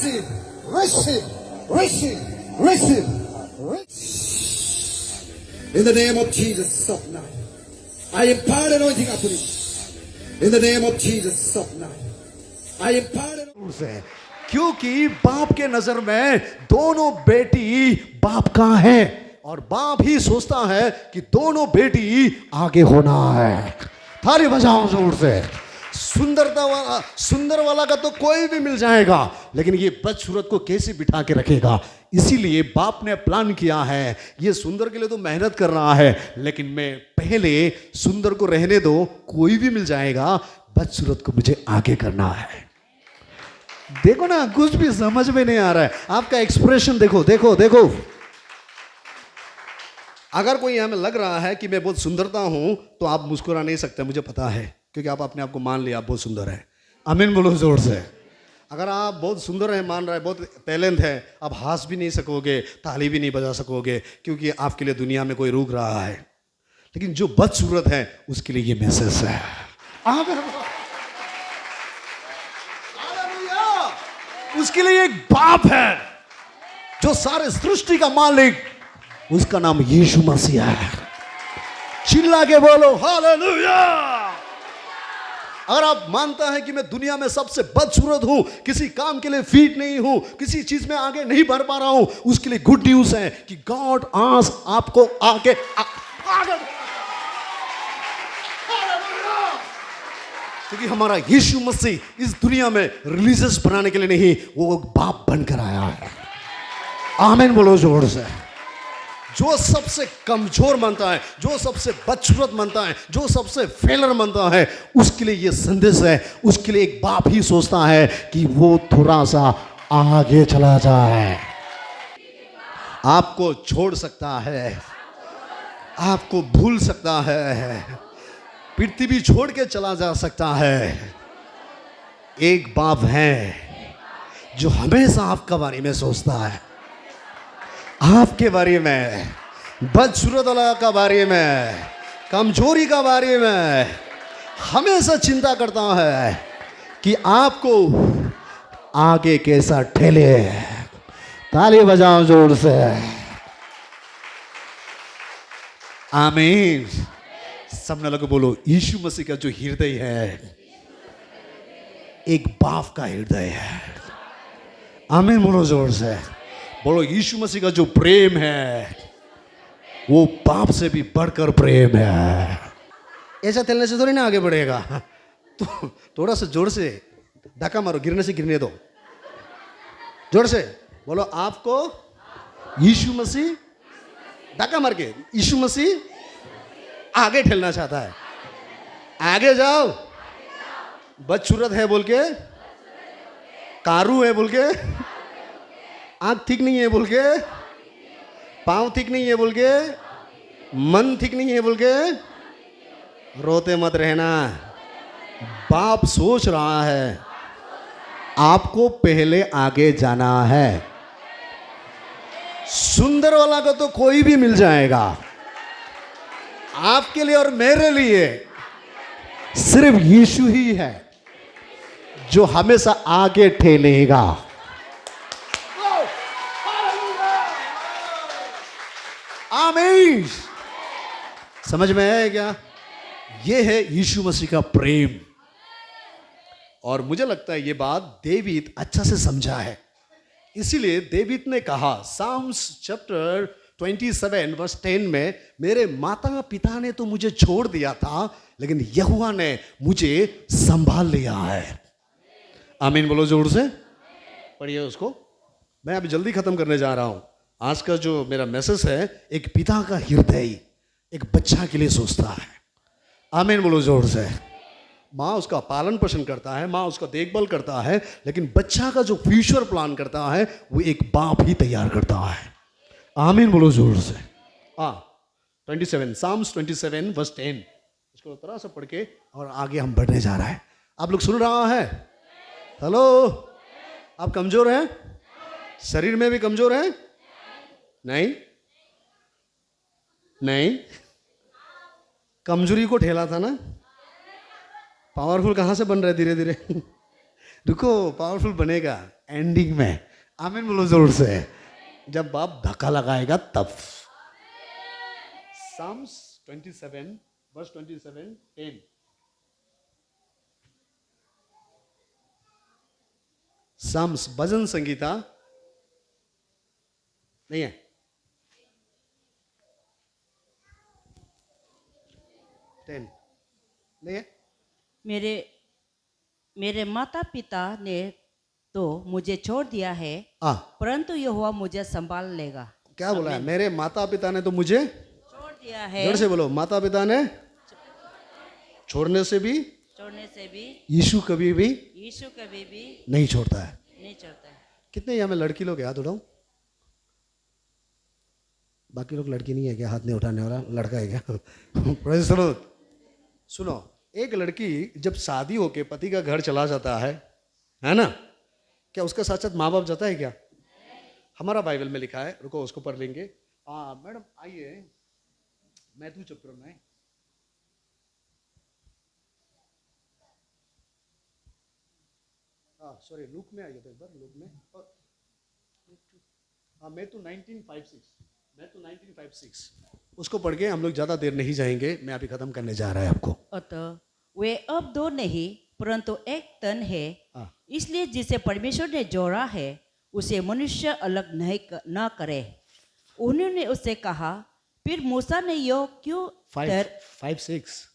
receive, receive, receive, receive. In the name of Jesus, stop now. I impart anointing upon you. In the name of Jesus, stop now. I impart से क्योंकि बाप के नजर में दोनों बेटी बाप का है और बाप ही सोचता है कि दोनों बेटी आगे होना है। थाली बजाओ जोर से। सुंदर वाला का तो कोई भी मिल जाएगा, लेकिन ये बदसूरत को कैसे बिठा के रखेगा। इसीलिए बाप ने प्लान किया है, ये सुंदर के लिए तो मेहनत कर रहा है, लेकिन मैं पहले सुंदर को रहने दो, कोई भी मिल जाएगा, बदसूरत को मुझे आगे करना है। देखो ना, कुछ भी समझ में नहीं आ रहा है। आपका एक्सप्रेशन देखो देखो देखो। अगर कोई हमें लग रहा है कि मैं बहुत सुंदरता हूं तो आप मुस्कुरा नहीं सकते, मुझे पता है, क्योंकि आप अपने आप को मान लिया आप बहुत सुंदर है। आमीन बोलो जोर से। अगर आप बहुत सुंदर है, मान रहा है, बहुत टैलेंट है, आप हंस भी नहीं सकोगे, ताली भी नहीं बजा सकोगे, क्योंकि आपके लिए दुनिया में कोई रोक रहा है। लेकिन जो बदसूरत है उसके लिए ये मैसेज है। उसके लिए एक बाप है जो सारे सृष्टि का मालिक, उसका नाम यीशु मसीह है। चिल्ला के बोलो हालेलुया। अगर आप मानता है कि मैं दुनिया में सबसे बदसूरत हूं, किसी काम के लिए फिट नहीं हूं, किसी चीज में आगे नहीं बढ़ पा रहा हूं, उसके लिए गुड न्यूज है कि गॉड आज आपको आगे क्योंकि हमारा यीशु मसीह इस दुनिया में रिलीजियस बनाने के लिए नहीं, वो बाप बनकर आया है। आमीन बोलो जोर से। जो सबसे कमजोर बनता है, जो सबसे बदसूरत बनता है, जो सबसे फेलर बनता है, उसके लिए ये संदेश है। उसके लिए एक बाप ही सोचता है कि वो थोड़ा सा आगे चला जाए। आपको छोड़ सकता है, आपको भूल सकता है, पृथ्वी छोड़ के चला जा सकता है। एक बाप है जो हमेशा आपका बारे में सोचता है, आपके बारे में, बदसूरत वाला का बारे में, कमजोरी का बारे में हमेशा चिंता करता है कि आपको आगे कैसा ठेले। ताली बजाओ जोर से। आमीन। सबने लोग बोलो, यीशु मसीह का जो हृदय है एक बाप का हृदय है। आमीन बोलो जोर से। बोलो, यीशु मसीह का जो प्रेम है वो बाप से भी बढ़कर प्रेम है। ऐसा चलने से थोड़ी ना आगे बढ़ेगा। तो थोड़ा सा जोर से धक्का मारो, गिरने से गिरने दो। जोर से बोलो, आपको यीशु मसीह, धक्का मार के, यीशु मसीह आगे ठेलना चाहता है। आगे जाओ। बदसूरत है बोल के, कारू है बोल के, आंख ठीक नहीं है बोल के, पांव ठीक नहीं है बोल के, मन ठीक नहीं है बोल के रोते मत रहना। बाप सोच रहा है आपको पहले आगे जाना है। सुंदर वाला को तो कोई भी मिल जाएगा, आपके लिए और मेरे लिए सिर्फ यीशु ही है जो हमेशा आगे ठेलेगा। आमीन। समझ में आया क्या? ये है यीशु मसीह का प्रेम। और मुझे लगता है ये बात डेविड अच्छा से समझा है। इसीलिए डेविड ने कहा साम्स चैप्टर 27 वर्स 10 में, मेरे माता पिता ने तो मुझे छोड़ दिया था, लेकिन यहोवा ने मुझे संभाल लिया है। आमीन बोलो जोर से। पढ़िए उसको। मैं अभी जल्दी खत्म करने जा रहा हूं। आज का जो मेरा मैसेज है, एक पिता का हृदय एक बच्चा के लिए सोचता है। आमीन बोलो जोर से। माँ उसका पालन पोषण करता है, माँ उसका देखभाल करता है, लेकिन बच्चा का जो फ्यूचर प्लान करता है वो एक बाप ही तैयार करता है। आमीन बोलो जोर से। 27 साम्स 27 वर्स 10, इसको तरह से पढ़ के और आगे हम बढ़ने जा रहा है। आप लोग सुन रहा है? हेलो, आप कमजोर हैं? शरीर में भी कमजोर हैं? नहीं नहीं, कमजोरी को ठेला था ना। पावरफुल कहाँ से बन रहा है? धीरे धीरे रुको, पावरफुल बनेगा। एंडिंग में। आमीन बोलो जोर से। जब बाप धक्का लगाएगा तब। Psalms 27 verse 27 10। Psalms भजन संगीता नहीं है, 10 नहीं है। मेरे माता पिता ने तो मुझे छोड़ दिया है, परंतु यहोवा मुझे संभाल लेगा। क्या बोला है? मेरे माता पिता ने तो मुझे छोड़ दिया है। जोर से बोलो, माता पिता ने छोड़ने से भी यीशु कभी भी नहीं छोड़ता है। नहीं छोड़ता है। कितने यहाँ में लड़की लोग हाथ उठाओ? बाकी लोग लड़की नहीं है क्या? हाथ नहीं उठाने वाला लड़का है क्या? Praise the Lord। सुनो, एक लड़की जब शादी होके पति का घर चला जाता है ना, क्या उसका साथ साथ माँ बाप जाता है क्या? हमारा बाइबल में लिखा है, रुको उसको पढ़ लेंगे। मैडम आइए, मैथ्यू चैप्टर में, सॉरी लूक में आइए तो एक बार, लूक में, मैथ्यू 19:5-6, मैथ्यू 19:5-6 उसको पढ़ के हम लोग ज्यादा देर नहीं जाएंगे, मैं अभी खत्म करने जा रहा है आपको। अतः वे अब दो नहीं परंतु एक तन है, इसलिए जिसे परमेश्वर ने जोड़ा है उसे मनुष्य अलग न करे। उन्होंने उससे कहा, फिर मूसा ने यो क्यों 5:6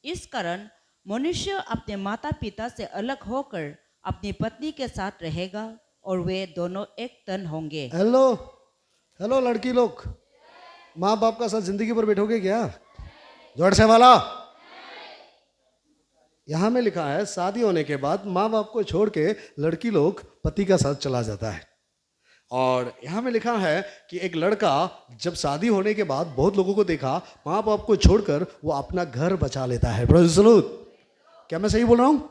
इस कारण मनुष्य अपने माता पिता से अलग होकर अपनी पत्नी के साथ रहेगा और वे दोनों एक तन होंगे। हेलो लड़की लोग, माँ बाप का साथ जिंदगी भर बैठोगे क्या? जोर से वाला। यहां में लिखा है शादी होने के बाद माँ बाप को छोड़ के लड़की लोग पति का साथ चला जाता है। और यहाँ में लिखा है कि एक लड़का जब शादी होने के बाद बहुत लोगों को देखा माँ बाप को छोड़कर वो अपना घर बचा लेता है। Praise the Lord. क्या मैं सही बोल रहा हूँ?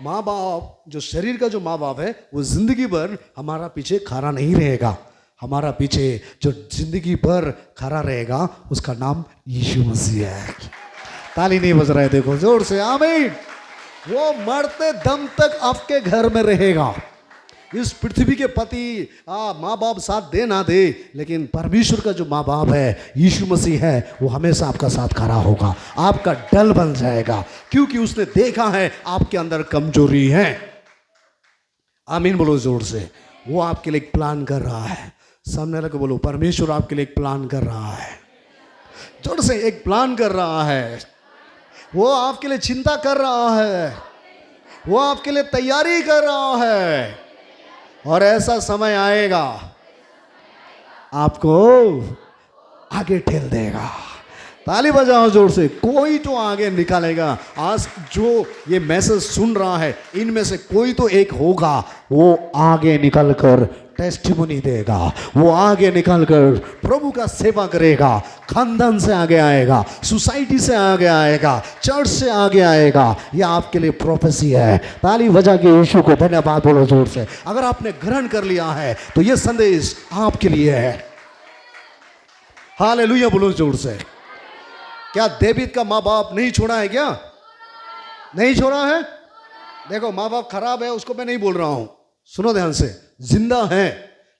माँ बाप, जो शरीर का जो माँ बाप है वो जिंदगी भर हमारा पीछे खड़ा नहीं रहेगा। हमारा पीछे जो जिंदगी भर खड़ा रहेगा उसका नाम यीशु मसीह है। ताली नहीं बज रहा है, देखो जोर से आमीन। वो मरते दम तक आपके घर में रहेगा। इस पृथ्वी के पति माँ बाप साथ दे ना दे, लेकिन परमेश्वर का जो माँ बाप है यीशु मसीह है, वो हमेशा आपका साथ खड़ा होगा, आपका डल बन जाएगा, क्योंकि उसने देखा है आपके अंदर कमजोरी है। आमीन बोलो जोर से। वो आपके लिए एक प्लान कर रहा है। सामने वाले को बोलो, परमेश्वर आपके लिए एक प्लान कर रहा है। जोर से, एक प्लान कर रहा है। वो आपके लिए चिंता कर रहा है, वो आपके लिए तैयारी कर रहा है। और ऐसा समय आएगा आपको आगे ठेल देगा। ताली बजाओ जोर से। कोई तो आगे निकालेगा। आज जो ये मैसेज सुन रहा है इनमें से कोई तो एक होगा, वो आगे निकलकर टेस्टिमोनी देगा, वो आगे निकलकर प्रभु का सेवा करेगा, खानदान से आगे आएगा, सोसाइटी से आगे आएगा, चर्च से आगे आएगा। यह आपके लिए प्रोफेसी है। ताली बजा के यीशु को धन्यवाद बोलो जोर से। अगर आपने ग्रहण कर लिया है तो यह संदेश आपके लिए है। हालेलुया बोलो जोर से। क्या दाऊद का माँ बाप नहीं छोड़ा है? क्या नहीं छोड़ा है? देखो, माँ बाप खराब है उसको मैं नहीं बोल रहा हूं, सुनो ध्यान से। जिंदा है,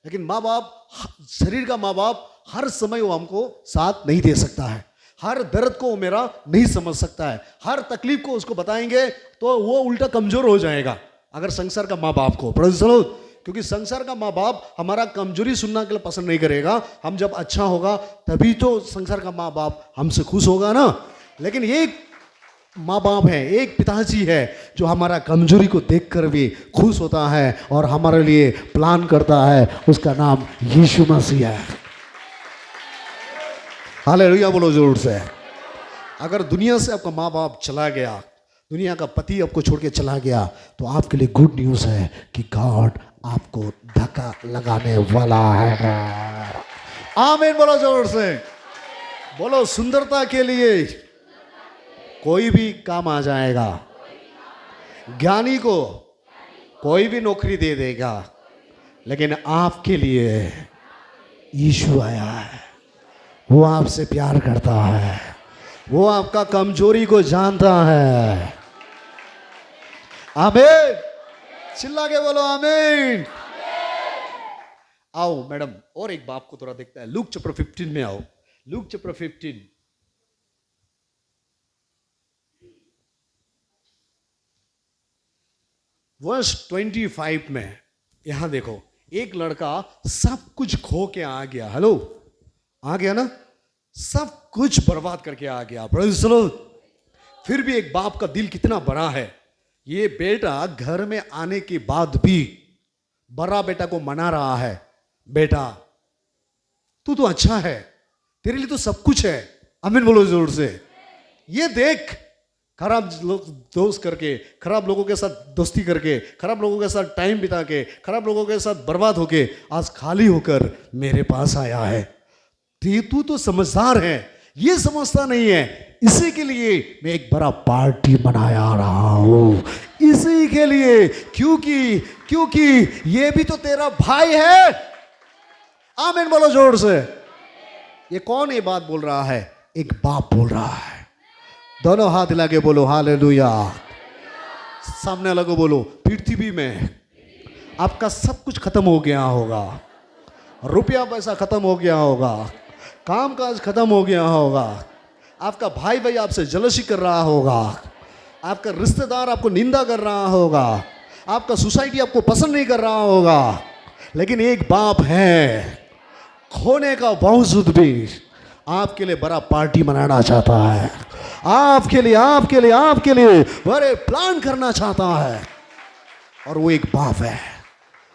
लेकिन माँ बाप, शरीर का माँ बाप हर समय वो हमको साथ नहीं दे सकता है। हर दर्द को वो मेरा नहीं समझ सकता है। हर तकलीफ को उसको बताएंगे तो वो उल्टा कमजोर हो जाएगा। अगर संसार का माँ बाप को, प्रेज़ द लॉर्ड, क्योंकि संसार का माँ बाप हमारा कमजोरी सुनने के लिए पसंद नहीं करेगा। हम जब अच्छा होगा तभी तो संसार का माँ बाप हमसे खुश होगा ना। लेकिन एक माँ बाप है, एक पिताजी है जो हमारा कमजोरी को देखकर भी खुश होता है और हमारे लिए प्लान करता है। उसका नाम यीशु मसीह है। हालेलुया बोलो जोर से। अगर दुनिया से आपका माँ बाप चला गया, दुनिया का पति आपको छोड़ के चला गया, तो आपके लिए गुड न्यूज़ है कि गॉड आपको धक्का लगाने वाला है। आमीन बोलो जोर से। बोलो, सुंदरता के लिए कोई भी काम आ जाएगा। ज्ञानी को कोई भी नौकरी दे देगा, लेकिन आपके लिए यीशु आया है। वो आपसे प्यार करता है, वो आपका कमजोरी को जानता है। आमीन। चिल्ला के बोलो आमीन। आओ मैडम, और एक बाप को थोड़ा देखता है। लूक चैप्टर 15 में आओ। लूक चैप्टर 15 वर्स 25 में यहां देखो, एक लड़का सब कुछ खो के आ गया। हेलो, आ गया ना, सब कुछ बर्बाद करके आ गया। Praise the Lord. फिर भी एक बाप का दिल कितना बड़ा है। ये बेटा घर में आने के बाद भी बड़ा बेटा को मना रहा है, बेटा तू तो अच्छा है, तेरे लिए तो सब कुछ है। आमीन बोलो जोर से। ये देख, खराब दोस्त करके, खराब लोगों के साथ दोस्ती करके, खराब लोगों के साथ टाइम बिता के, खराब लोगों के साथ बर्बाद होके आज खाली होकर मेरे पास आया है। तू तो समझदार है, ये समझता नहीं है। इसी के लिए मैं एक बड़ा पार्टी मनाया रहा हूं, इसी के लिए, क्योंकि ये भी तो तेरा भाई है। आमीन बोलो जोर से। ये कौन ये बात बोल रहा है? एक बाप बोल रहा है। दोनों हाथ हिला के बोलो हालेलुया। सामने लगो बोलो, पृथ्वी में आपका सब कुछ खत्म हो गया होगा, रुपया पैसा खत्म हो गया होगा, काम काज खत्म हो गया होगा, आपका भाई आपसे जलसी कर रहा होगा, आपका रिश्तेदार आपको निंदा कर रहा होगा, आपका सोसाइटी आपको पसंद नहीं कर रहा होगा, लेकिन एक बाप है, खोने का बावजूद भी आपके लिए बड़ा पार्टी मनाना चाहता है। आपके लिए बड़े प्लान करना चाहता है, और वो एक बाप है।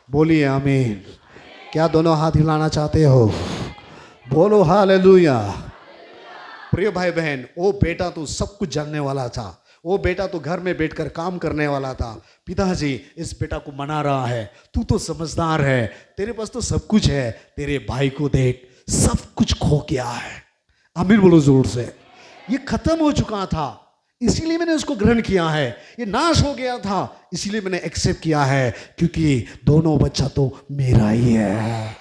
बोलिए आमीन। क्या दोनों हाथ हिलाना चाहते हो? बोलो हालेलुया। प्रिय भाई बहन, वो बेटा तो सब कुछ जानने वाला था, वो बेटा तो घर में बैठकर काम करने वाला था। पिताजी इस बेटा को मना रहा है, तू तो समझदार है, तेरे पास तो सब कुछ है, तेरे भाई को देख, सब कुछ खो गया है। आमीन बोलो जोर से। ये खत्म हो चुका था, इसीलिए मैंने उसको ग्रहण किया है। ये नाश हो गया था, इसीलिए मैंने एक्सेप्ट किया है, क्योंकि दोनों बच्चा तो मेरा ही है।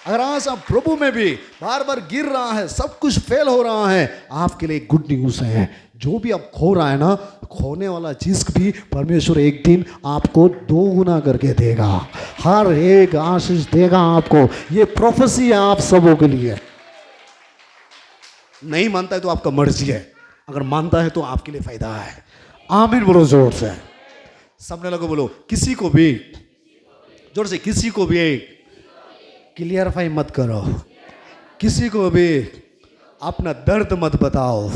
अगर आज आप प्रभु में भी बार बार गिर रहा है, सब कुछ फेल हो रहा है, आपके लिए गुड न्यूज़ है। जो भी आप खो रहा है ना, खोने वाला चीज भी परमेश्वर एक दिन आपको 2 गुना करके देगा, हर एक आशीष देगा आपको। ये प्रोफेसी है आप सबों के लिए। नहीं मानता है तो आपका मर्जी है, अगर मानता है तो आपके लिए फायदा है। आमीन बोलो जोर से। सामने लोगों बोलो, किसी को भी, जोर से, किसी को भी क्लियरफाई मत करो, किसी को भी अपना दर्द मत बताओ,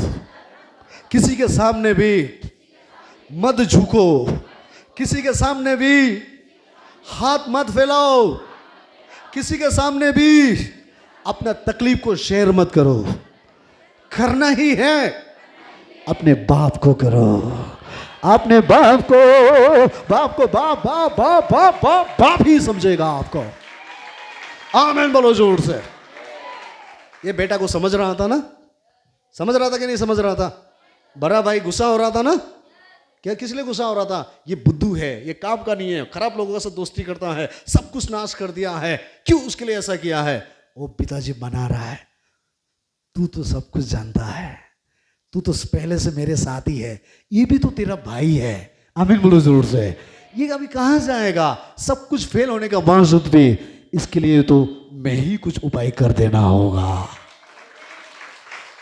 किसी के सामने भी मत झुको, किसी के सामने भी हाथ मत फैलाओ, किसी के सामने भी अपना तकलीफ को शेयर मत करो। करना ही है, अपने बाप को करो, अपने बाप को बाप ही समझेगा आपको। आमीन बोलो जोर से। ये बेटा को समझ रहा था ना? समझ रहा था कि नहीं समझ रहा था? बड़ा भाई गुस्सा हो रहा था ना? क्या किस लिए गुस्सा हो रहा था? ये बुद्धू है, ये काम का नहीं है, खराब लोगों के साथ दोस्ती करता है, सब कुछ नाश कर दिया है, क्यों उसके लिए ऐसा किया है? वो पिताजी मना रहा है, तू तो सब कुछ जानता है, तू तो पहले से मेरे साथ ही है, ये भी तो तेरा भाई है। आमीन बोलो जोर से। ये अभी कहाँ जाएगा? सब कुछ फेल होने का बावजूद भी, इसके लिए तो मैं ही कुछ उपाय कर देना होगा।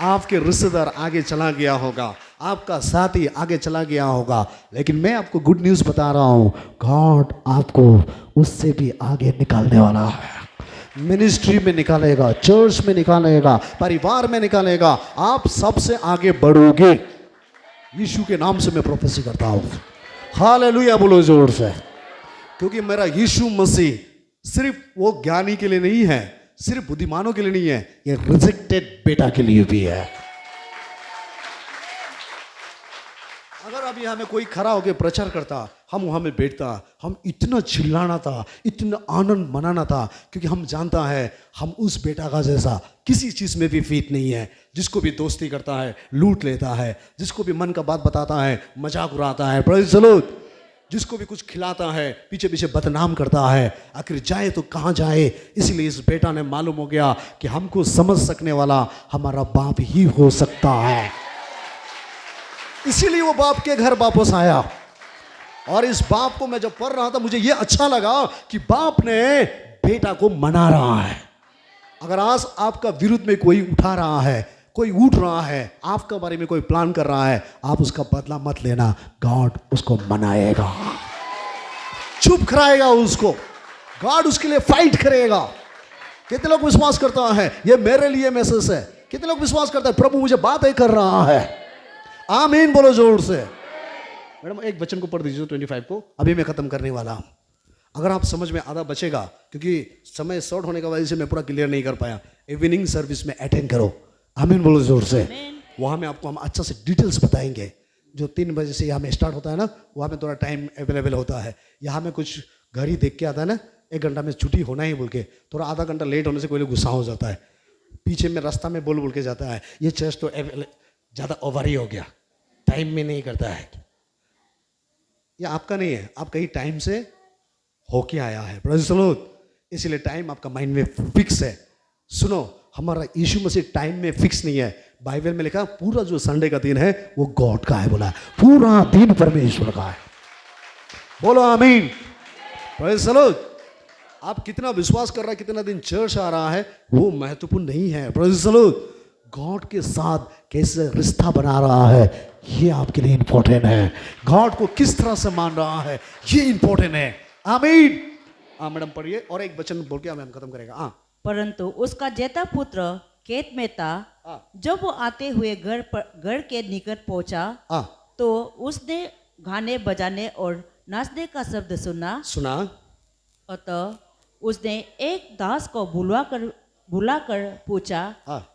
आपके रिश्तेदार आगे चला गया होगा, आपका साथी आगे चला गया होगा, लेकिन मैं आपको गुड न्यूज़ बता रहा हूँ, गॉड आपको उससे भी आगे निकालने वाला है। मिनिस्ट्री में निकालेगा, चर्च में निकालेगा, परिवार में निकालेगा, आप सबसे आगे बढ़ोगे। यीशु के नाम से मैं प्रोफेसी करता हूँ। हालेलुया बोलो जोर से। क्योंकि मेरा यीशु मसीह सिर्फ वो ज्ञानी के लिए नहीं है, सिर्फ बुद्धिमानों के लिए नहीं है, ये रिजेक्टेड बेटा के लिए भी है। अगर अभी हमें कोई खड़ा होकर प्रचार करता, हम वहां में बैठता, हम इतना चिल्लाना था, इतना आनंद मनाना था, क्योंकि हम जानता है हम उस बेटा का जैसा किसी चीज में भी फीट नहीं है, जिसको भी दोस्ती करता है, लूट लेता है, जिसको भी मन का बात बताता है, मजाक उड़ाता है, प्रेज़ द लॉर्ड, जिसको भी कुछ खिलाता है, पीछे पीछे बदनाम करता है, आखिर जाए तो कहाँ जाए। इसलिए इस बेटा ने मालूम हो गया कि हमको समझ सकने वाला हमारा बाप ही हो सकता है। इसीलिए वो बाप के घर वापस आया और इस बाप को मैं जब पढ़ रहा था मुझे ये अच्छा लगा कि बाप ने बेटा को मना रहा है। अगर आज आपका विरुद्ध में कोई उठा रहा है, कोई उठ रहा है, आपका बारे में कोई प्लान कर रहा है, आप उसका बदला मत लेना। गॉड उसको मनाएगा, चुप कराएगा उसको, गॉड उसके लिए फाइट करेगा। कितने लोग विश्वास करता है ये मेरे लिए मैसेज है? कितने लोग विश्वास करते हैं प्रभु मुझे बातें कर रहा है? आमीन बोलो जोर से। मैडम एक वचन को पढ़ दीजिए 25 को, अभी मैं खत्म करने वाला हूं। अगर आप समझ में आधा बचेगा, क्योंकि समय शॉर्ट होने की वजह से मैं पूरा क्लियर नहीं कर पाया। इवनिंग सर्विस में अटेंड करो। आमीन बोलो जोर से। वहां में आपको हम अच्छा से डिटेल्स बताएंगे। जो 3 बजे से यहाँ में स्टार्ट होता है ना, वहाँ में थोड़ा टाइम अवेलेबल होता है। यहाँ में कुछ घर ही देख के आता है ना, 1 घंटा में छुट्टी होना ही बोल के, थोड़ा आधा घंटा लेट होने से कोई लोग गुस्सा हो जाता है, पीछे में रास्ता में बोल के जाता है ये चर्च तो ज़्यादा ओवर ही हो गया, टाइम में नहीं करता है। ये आपका नहीं है, आप कहीं टाइम से होके आया है, प्रेज़ द लॉर्ड। इसलिए टाइम आपका माइंड में फिक्स है। सुनो, हमारा यीशु मसीह टाइम में फिक्स नहीं है। बाइबल में लिखा पूरा जो संडे का दिन है वो गॉड का है, बोला पूरा दिन परमेश्वर का है। बोलो आमीन, प्रेज़ द लॉर्ड। आप कितना विश्वास कर रहा है, कितना दिन चर्च आ रहा है, वो महत्वपूर्ण नहीं है। Praise the Lord. गॉड के साथ कैसे रिश्ता बना रहा है ये आपके लिए इंपॉर्टेंट है। गॉड को किस तरह से मान रहा है ये इंपॉर्टेंट है। आमीन। हाँ मैडम पढ़िए, और एक वचन बोल के हम खत्म करेगा। हाँ। परंतु उसका जेठा पुत्र खेत में था। जब वो आते हुए घर के निकट पहुंचा तो उसने गाने बजाने और नाचने का शब्द सुना। अतः उसने एक दास को बुलाकर पूछा,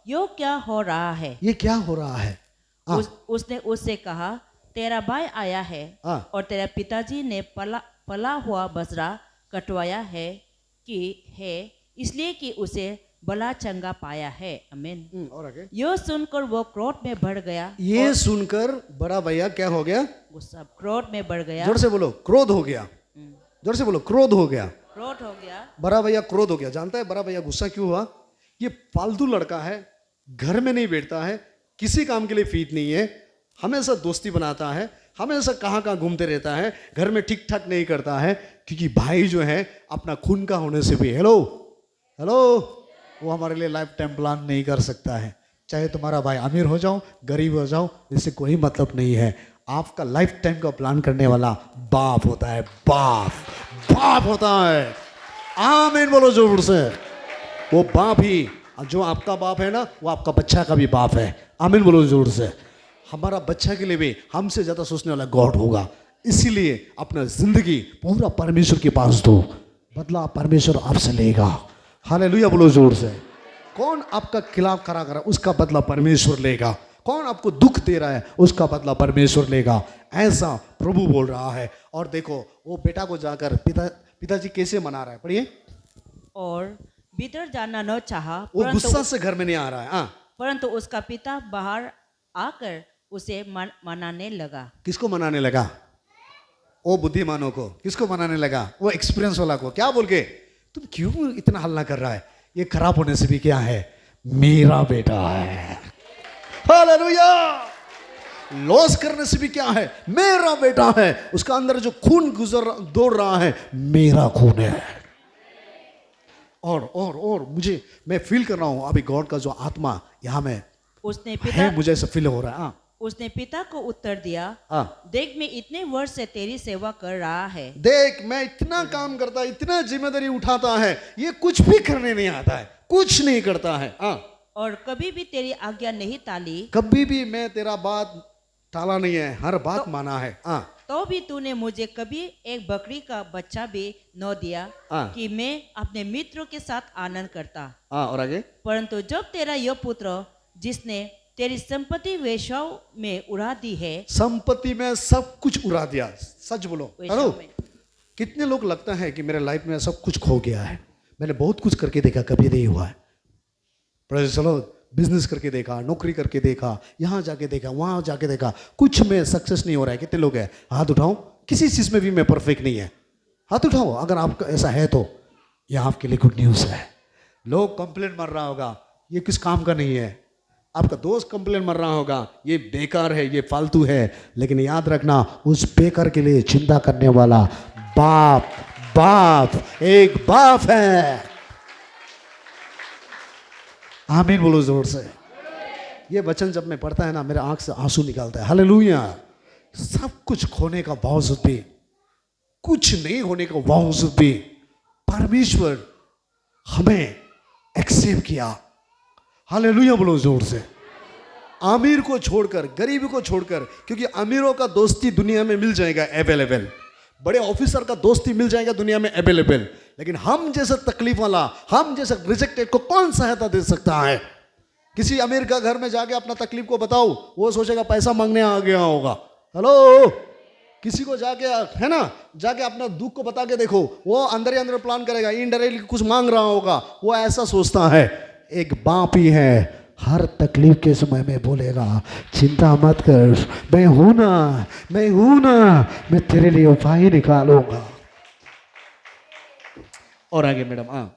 यो क्या हो रहा है? ये क्या हो रहा है? उसने उससे कहा, तेरा भाई आया है और तेरा पिताजी ने पला हुआ बसरा कटवाया है इसलिए कि उसे भला चंगा पाया है। आमीन। और आगे? यो सुनकर वो क्रोध में बढ़ गया। ये सुनकर बड़ा भैया क्या हो गया? गुस्सा, क्रोध में बढ़ गया। जोर से बोलो, क्रोध हो गया। जोर से बोलो, क्रोध हो गया। क्रोध हो गया। बड़ा भैया क्रोध हो गया। जानता है बड़ा भैया गुस्सा क्यों हुआ? ये फालतू लड़का है, घर में नहीं बैठता है, किसी काम के लिए फिट नहीं है, हमेशा दोस्ती बनाता है, हमेशा कहाँ कहाँ घूमते रहता है, घर में ठीक ठाक नहीं करता है। क्योंकि भाई जो है अपना खून का होने से भी हेलो वो हमारे लिए लाइफ टाइम प्लान नहीं कर सकता है। चाहे तुम्हारा भाई अमीर हो जाओ गरीब हो जाओ, इससे कोई मतलब नहीं है। आपका लाइफ टाइम का प्लान करने वाला बाप होता है। बाप होता है। आमीन बोलो जोर से। वो बाप ही जो आपका बाप है ना, वो आपका बच्चा का भी बाप है। आमीन बोलो जोर से। हमारा बच्चा के लिए भी हमसे ज़्यादा सोचने वाला गॉड होगा। इसीलिए अपना जिंदगी पूरा परमेश्वर के पास दो, बदला परमेश्वर आपसे लेगा। हालेलुया बोलो जोर से। कौन आपका खिलाफ खड़ा कर रहा है उसका बदला परमेश्वर लेगा। कौन आपको दुख दे रहा है उसका बदला परमेश्वर लेगा। ऐसा प्रभु बोल रहा है। और देखो वो बेटा को जाकर पिताजी कैसे मना रहा है, पढ़िए। और भीतर जाना न चाहा, वो गुस्सा से घर में नहीं आ रहा है। परंतु उसका पिता बाहर आकर उसे मनाने लगा। किसको मनाने लगा? वो बुद्धिमानों को। किसको मनाने लगा? वो एक्सपीरियंस वाला को। क्या बोल के, तुम क्यों इतना हल्ला कर रहा है? ये खराब होने से भी क्या है? मेरा बेटा है। हालेलुया। लॉस करने से भी क्या है? मेरा बेटा है। उसका अंदर जो खून दौड़ रहा है मेरा खून है। और मैं फील कर रहा हूं अभी गॉड का जो आत्मा यहाँ में मुझे ऐसा फील हो रहा है। उसने पिता को उत्तर दिया, देख मैं इतने वर्ष से तेरी सेवा कर रहा है। देख मैं इतना काम करता है, इतना जिम्मेदारी उठाता है, ये कुछ भी करने नहीं आता है, कुछ नहीं करता है। और कभी भी तेरी आज्ञा नहीं टाली। कभी भी मैं तेरा बात टाला नहीं है, हर बात माना है। तो भी तूने मुझे कभी एक बकरी का बच्चा भी न दिया कि मैं अपने मित्रों के साथ आनंद करता। और आगे? परंतु जब तेरा यह पुत्र जिसने तेरी संपत्ति वेश्याओं में उड़ा दी है। संपत्ति में सब कुछ उड़ा दिया। सच बोलो। हेलो, कितने लोग लगता है कि मेरे लाइफ में सब कुछ खो गया है, मैंने बहुत कुछ करके देखा कभी नहीं हुआ है। Praise the Lord. बिजनेस करके देखा, नौकरी करके देखा, यहाँ जाके देखा, वहाँ जाके देखा, कुछ में सक्सेस नहीं हो रहा है। कितने लोग हैं? हाथ उठाओ। किसी चीज़ में भी मैं परफेक्ट नहीं है, हाथ उठाओ अगर आपका ऐसा है तो। यह आपके लिए गुड न्यूज़ है। लोग कंप्लेंट मार रहा होगा ये किस काम का नहीं है, आपका दोस्त कंप्लेन मर रहा होगा, ये बेकार है, ये फालतू है, लेकिन याद रखना उस बेकार के लिए चिंता करने वाला बाप बाप एक बाप है। आमीन बोलो जोर से। ये वचन जब मैं पढ़ता है ना, मेरे आंख से आंसू निकलता है। हालेलुया। सब कुछ खोने का बावजूद भी, कुछ नहीं होने का बावजूद भी परमेश्वर हमें एक्सेप्ट किया। हालेलुया बोलो जोर से। अमीर को छोड़कर, गरीब को छोड़कर, क्योंकि अमीरों का दोस्ती दुनिया में मिल जाएगा अवेलेबल, बड़े ऑफिसर का दोस्ती मिल जाएगा दुनिया में अवेलेबल, लेकिन हम जैसा तकलीफ वाला, हम जैसा रिजेक्टेड को कौन सहायता दे सकता है? किसी अमीर का घर में जाके अपना तकलीफ को बताओ, वो सोचेगा पैसा मांगने आ गया होगा। हेलो, किसी को जाके, है ना, जाके अपना दुख को बता के देखो, वो अंदर ही अंदर प्लान करेगा, इनडायरेक्टली कुछ मांग रहा होगा, वो ऐसा सोचता है। एक बाप ही है, हर तकलीफ के समय में बोलेगा चिंता मत कर, मैं हूं ना, मैं हूं ना, मैं तेरे लिए उपाय निकालूंगा। और आगे मैडम। हाँ,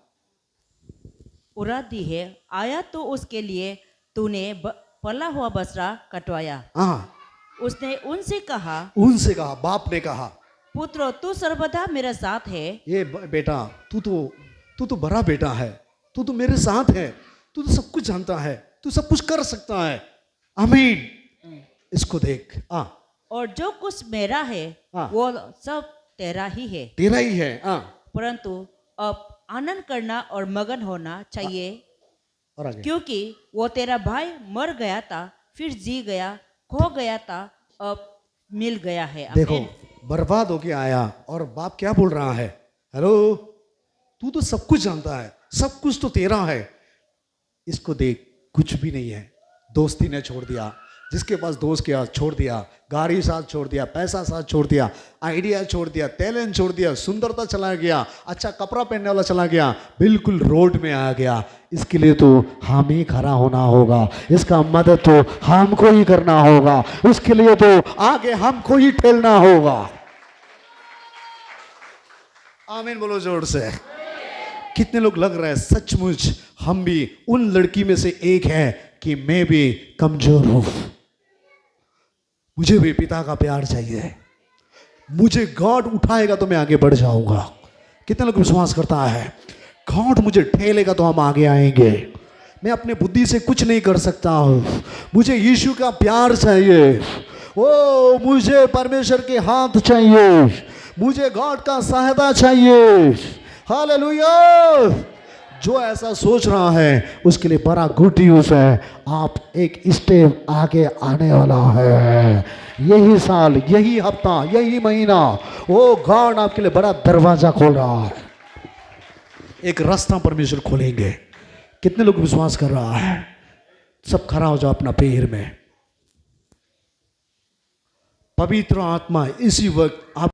उरादी है, आया तो उसके लिए तूने पला हुआ बछड़ा कटवाया। हाँ, उसने उनसे कहा, बाप ने कहा, पुत्र तू सर्वदा मेरे साथ है। ये बेटा, तू तो बड़ा बेटा है, तू तो मेरे साथ है, तू तो सब कुछ जानता है, तू सब कुछ कर सकता है। आमीन। इसको देख। हाँ, और जो कुछ मेरा है हाँ, वो सब तेरा ही है, तेरा ही है। हाँ, परंतु अब आनंद करना और मगन होना चाहिए, और आगे। क्योंकि वो तेरा भाई मर गया था, फिर जी गया, खो गया था, अब मिल गया है। देखो, आमीन। बर्बाद होके आया और बाप क्या बोल रहा है? हेलो, तू तो सब कुछ जानता है, सब कुछ तो तेरा है। इसको देख, कुछ भी नहीं है। दोस्ती ने छोड़ दिया, जिसके पास दोस्त किया छोड़ दिया, गाड़ी साथ छोड़ दिया, पैसा साथ छोड़ दिया, आइडिया छोड़ दिया, टैलेंट छोड़ दिया, सुंदरता चला गया, अच्छा कपड़ा पहनने वाला चला गया, बिल्कुल रोड में आ गया। इसके लिए तो हम ही खड़ा होना होगा, इसका मदद तो हमको ही करना होगा, उसके लिए तो आगे हमको ही ठेलना होगा। आमीन बोलो जोर से। कितने लोग लग रहा है सचमुच हम भी उन लड़की में से एक है कि मैं भी कमजोर हूं, मुझे भी पिता का प्यार चाहिए, मुझे गॉड उठाएगा तो मैं आगे बढ़ जाऊंगा। कितने लोग विश्वास करता है गॉड मुझे ठेलेगा तो हम आगे आएंगे? मैं अपने बुद्धि से कुछ नहीं कर सकता हूं, मुझे यीशु का प्यार चाहिए, ओ मुझे परमेश्वर के हाथ चाहिए, मुझे गॉड का सहायता चाहिए। हालेलुया। जो ऐसा सोच रहा है उसके लिए बड़ा गुड न्यूज़ है, आप एक स्टेप आगे आने वाला है। यही साल, यही हफ्ता, यही महीना, ओ गॉड आपके लिए बड़ा दरवाजा खोल रहा है, एक रास्ता परमेश्वर खोलेंगे। कितने लोग विश्वास कर रहा है? सब खड़ा हो जाओ अपना पैर में। पवित्र आत्मा इसी वक्त आप